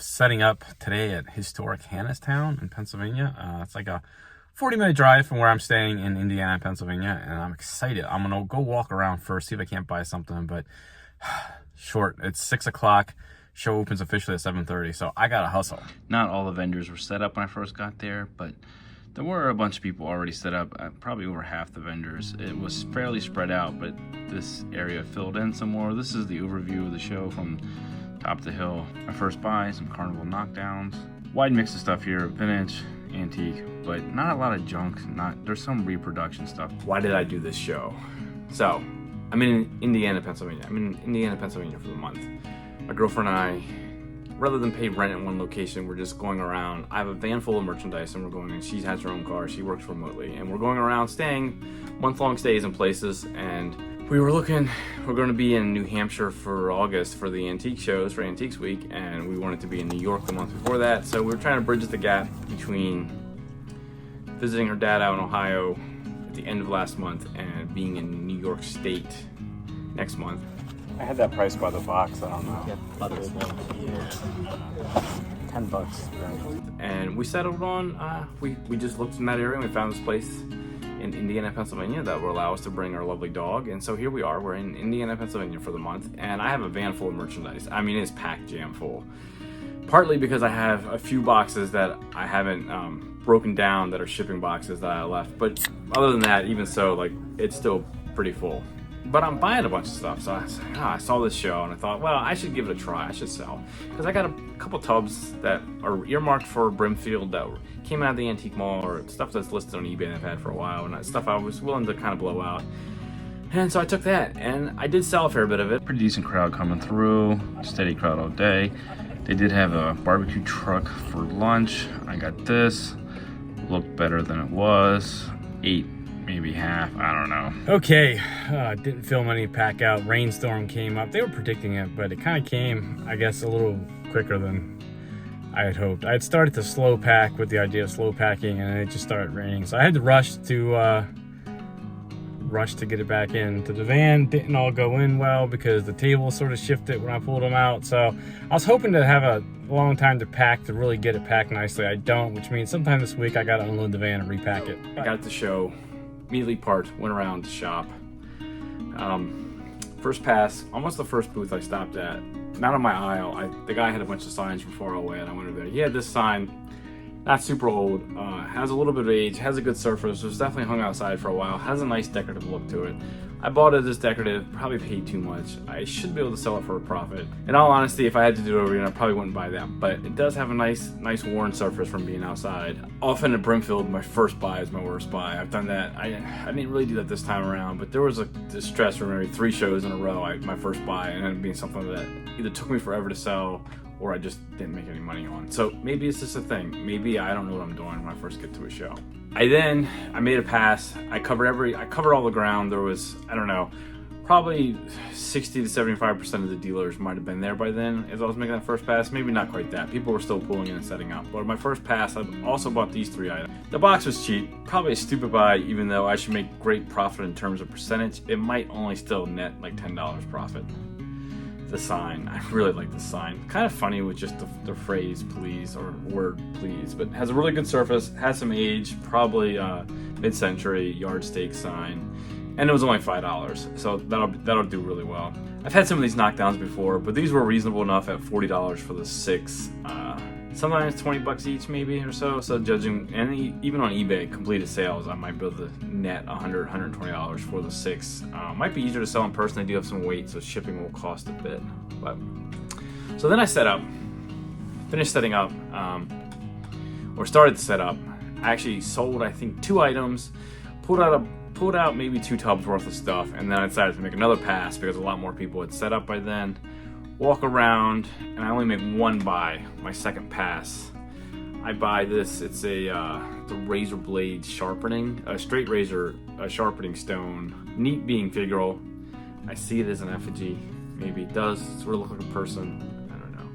setting up today at historic Hannastown in Pennsylvania. It's like a 40-minute drive from where I'm staying in Indiana, Pennsylvania, and I'm excited. I'm gonna go walk around first, see if I can't buy something, but short. It's 6 o'clock. Show opens officially at 7:30, so I gotta hustle. Not all the vendors were set up when I first got there, but there were a bunch of people already set up, probably over half the vendors. It was fairly spread out, but this area filled in some more. This is the overview of the show from top to hill. My first buy, some carnival knockdowns. Wide mix of stuff here, vintage, antique, but not a lot of junk. There's some reproduction stuff. Why did I do this show? So, I'm in Indiana, Pennsylvania. I'm in Indiana, Pennsylvania for the month. My girlfriend and I, rather than pay rent in one location, we're just going around. I have a van full of merchandise and we're going, and she has her own car, she works remotely, and we're going around staying month-long stays in places. And we're going to be in New Hampshire for August for the antique shows, for Antiques Week, and we wanted to be in New York the month before that. So we were trying to bridge the gap between visiting her dad out in Ohio at the end of last month and being in New York State next month. I had that price by the box, I don't know. Yeah, $10. And we settled on, we just looked in that area and we found this place in Indiana, Pennsylvania that will allow us to bring our lovely dog. And so here we are, we're in Indiana, Pennsylvania for the month, and I have a van full of merchandise. I mean, it's packed jam full. Partly because I have a few boxes that I haven't broken down that are shipping boxes that I left. But other than that, even so, like, it's still pretty full. But I'm buying a bunch of stuff, so I was like, I saw this show and I thought, well, I should give it a try. I should sell. Because I got a couple tubs that are earmarked for Brimfield that came out of the antique mall, or stuff that's listed on eBay and I've had for a while, and stuff I was willing to kind of blow out. And so I took that, and I did sell a fair bit of it. Pretty decent crowd coming through, steady crowd all day. They did have a barbecue truck for lunch. I got this, looked better than it was. Ate maybe half, I don't know. Okay, didn't film any pack out. Rainstorm came up. They were predicting it, but it kind of came, I guess, a little quicker than I had hoped. I had started to slow pack with the idea of slow packing, and it just started raining. So I had to rush to get it back into the van. Didn't all go in well because the table sort of shifted when I pulled them out. So I was hoping to have a long time to pack to really get it packed nicely. I don't, which means sometime this week I got to unload the van and repack it. I got at the show, immediately parked, went around to shop. First pass, almost the first booth I stopped at, not on my aisle. The guy had a bunch of signs from far away, and I went over there. He had this sign, not super old, has a little bit of age, has a good surface, was definitely hung outside for a while, has a nice decorative look to it. I bought it as decorative, probably paid too much. I should be able to sell it for a profit. In all honesty, if I had to do it over again, I probably wouldn't buy them, but it does have a nice worn surface from being outside. Often at Brimfield, my first buy is my worst buy. I've done that. I didn't really do that this time around, but there was a distress for maybe 3 shows in a row, my first buy, and it being something that either took me forever to sell or I just didn't make any money on. So maybe it's just a thing. Maybe I don't know what I'm doing when I first get to a show. I made a pass. I covered all the ground. There was, I don't know, probably 60 to 75% of the dealers might have been there by then as I was making that first pass. Maybe not quite that. People were still pulling in and setting up. But my first pass, I also bought these 3 items. The box was cheap. Probably a stupid buy, even though I should make great profit in terms of percentage. It might only still net like $10 profit. The sign, I really like the sign. Kind of funny with just the phrase please, or word please, but has a really good surface, has some age, probably mid-century yard stake sign, and it was only $5, so that'll do really well. I've had some of these knockdowns before, but these were reasonable enough at $40 for the 6. Sometimes $20 each maybe or so. So judging, and even on eBay, completed sales, I might be able to net $100, $120 for the 6. Might be easier to sell in person. They do have some weight, so shipping will cost a bit. But so then I set up, finished setting up, or started to set up. I actually sold, I think, 2 items, pulled out maybe 2 tubs worth of stuff, and then I decided to make another pass because a lot more people had set up by then. Walk around, and I only make 1 buy, my second pass. I buy this, it's the razor blade sharpening, a straight razor sharpening stone. Neat being figural. I see it as an effigy, maybe it does sort of look like a person, I don't know.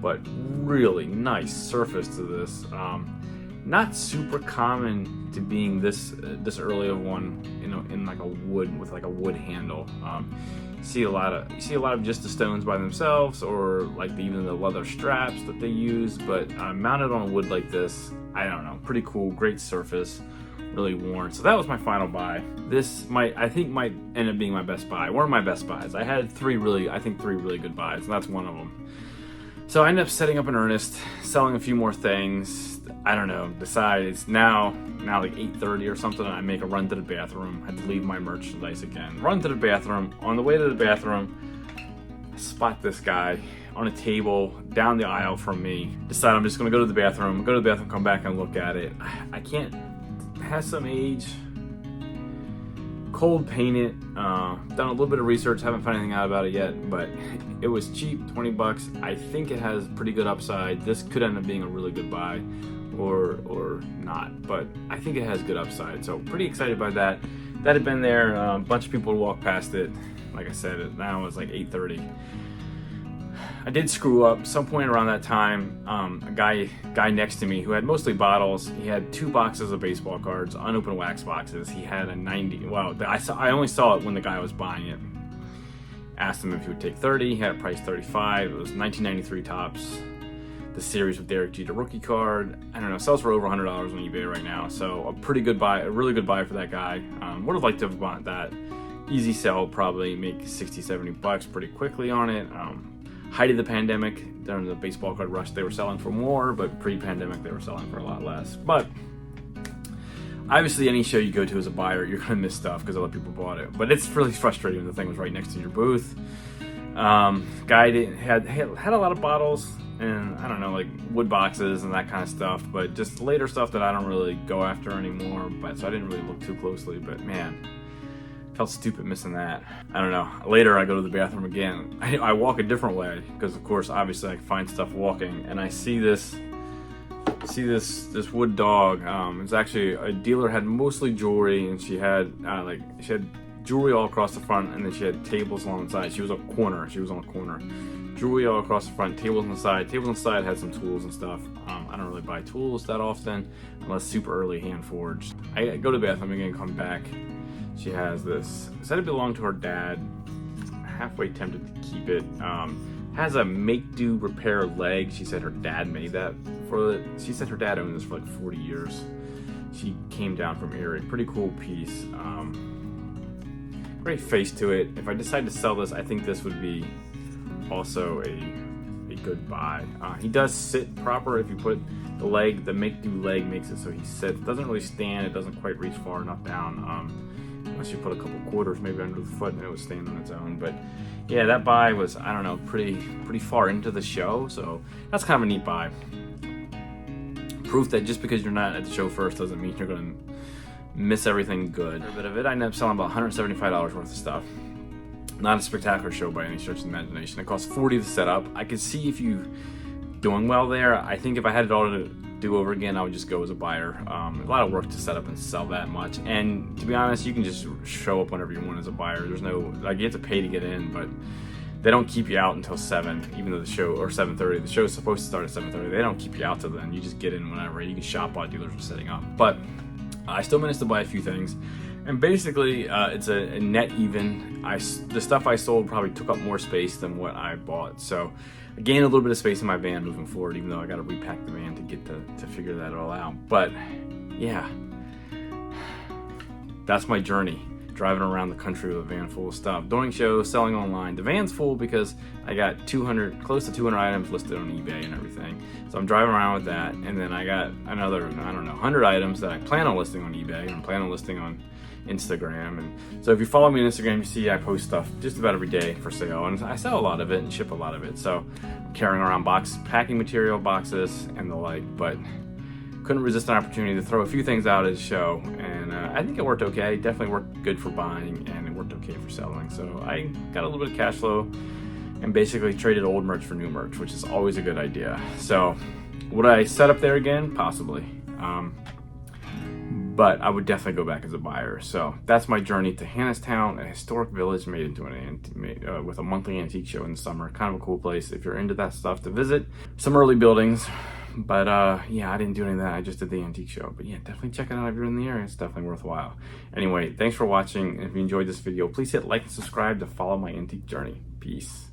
But really nice surface to this. Not super common to being this early of one, you know, in like a wood, with like a wood handle. You see a lot of just the stones by themselves, or like even the leather straps that they use. But mounted on wood like this, I don't know, pretty cool, great surface, really worn. So that was my final buy. This might end up being my best buy. One of my best buys. I had three really good buys, and that's one of them. So I ended up setting up in earnest, selling a few more things. I don't know, decide it's now like 8:30 or something. I make a run to the bathroom. I had to leave my merchandise again. Run to the bathroom. On the way to the bathroom, spot this guy on a table down the aisle from me. Decide I'm just gonna go to the bathroom, come back and look at it. I can't, it has some age. Cold painted, done a little bit of research, haven't found anything out about it yet, but it was cheap, 20 bucks. I think it has pretty good upside. This could end up being a really good buy or not, but I think it has good upside. So pretty excited by that. That had been there, a bunch of people walked past it. Like I said, now it was like 8:30. I did screw up some point around that time. A guy next to me who had mostly bottles. He had 2 boxes of baseball cards, unopened wax boxes. He had a 90. Well, I only saw it when the guy was buying it. Asked him if he would take 30. He had it priced 35. It was 1993 tops. The series with Derek Jeter rookie card. I don't know. Sells for over $100 on eBay right now. So a pretty good buy, a really good buy for that guy. Would have liked to have bought that. Easy sell, probably make 60, 70 bucks pretty quickly on it. Height of the pandemic, during the baseball card rush, they were selling for more, but pre-pandemic, they were selling for a lot less. But obviously, any show you go to as a buyer, you're gonna miss stuff because other people bought it. But it's really frustrating when the thing was right next to your booth. Guy had a lot of bottles and I don't know, like wood boxes and that kind of stuff, but just later stuff that I don't really go after anymore. But so I didn't really look too closely. But man, felt stupid missing that. I don't know. Later, I go to the bathroom again. I walk a different way because, of course, obviously, I find stuff walking, and I see this wood dog. It's actually a dealer had mostly jewelry, and she had jewelry all across the front, and then she had tables along the side. She was on a corner. Jewelry all across the front, tables on the side. Tables on the side had some tools and stuff. I don't really buy tools that often, unless super early hand forged. I go to the bathroom again, come back. She has this. Said it belonged to her dad. Halfway tempted to keep it. Has a make-do repair leg. She said her dad made that for it. She said her dad owned this for like 40 years. She came down from Erie. Pretty cool piece. Great face to it. If I decide to sell this, I think this would be also a good buy. He does sit proper. If you put the leg, the make-do leg makes it so he sits. It doesn't really stand. It doesn't quite reach far enough down. Unless you put a couple quarters maybe under the foot and it would stand on its own. But yeah, that buy was, I don't know, pretty far into the show. So that's kind of a neat buy. Proof that just because you're not at the show first doesn't mean you're going to miss everything good. A bit of it, I ended up selling about $175 worth of stuff. Not a spectacular show by any stretch of the imagination. It cost $40 to set up. I could see if you doing well there. I think if I had it all to do over again, I would just go as a buyer. A lot of work to set up and sell that much. And to be honest, you can just show up whenever you want as a buyer. There's no, like, you have to pay to get in, but they don't keep you out until 7, even though the show, or 7:30. The show is supposed to start at 7:30. They don't keep you out till then. You just get in whenever. You can shop while dealers are setting up. But I still managed to buy a few things. And basically, it's a net even. The stuff I sold probably took up more space than what I bought. So I gained a little bit of space in my van moving forward, even though I got to repack the van to get to figure that all out. But yeah, that's my journey. Driving around the country with a van full of stuff, doing shows, selling online. The van's full because I got close to 200 items listed on eBay and everything. So I'm driving around with that, and then I got another, 100 items that I plan on listing on eBay and I'm planning on listing on Instagram. And so if you follow me on Instagram, you see I post stuff just about every day for sale, and I sell a lot of it and ship a lot of it. So I'm carrying around packing material, boxes, and the like, but couldn't resist an opportunity to throw a few things out at the show, and I think it worked okay. Definitely worked good for buying, and it worked okay for selling. So I got a little bit of cash flow and basically traded old merch for new merch, which is always a good idea. So would I set up there again? Possibly. But I would definitely go back as a buyer. So that's my journey to Hannastown, a historic village made into with a monthly antique show in the summer. Kind of a cool place if you're into that stuff to visit. Some early buildings, But yeah, I didn't do any of that. I just did the antique show. But yeah, definitely check it out if you're in the area. It's definitely worthwhile. Anyway, thanks for watching. If you enjoyed this video, please hit like and subscribe to follow my antique journey. Peace.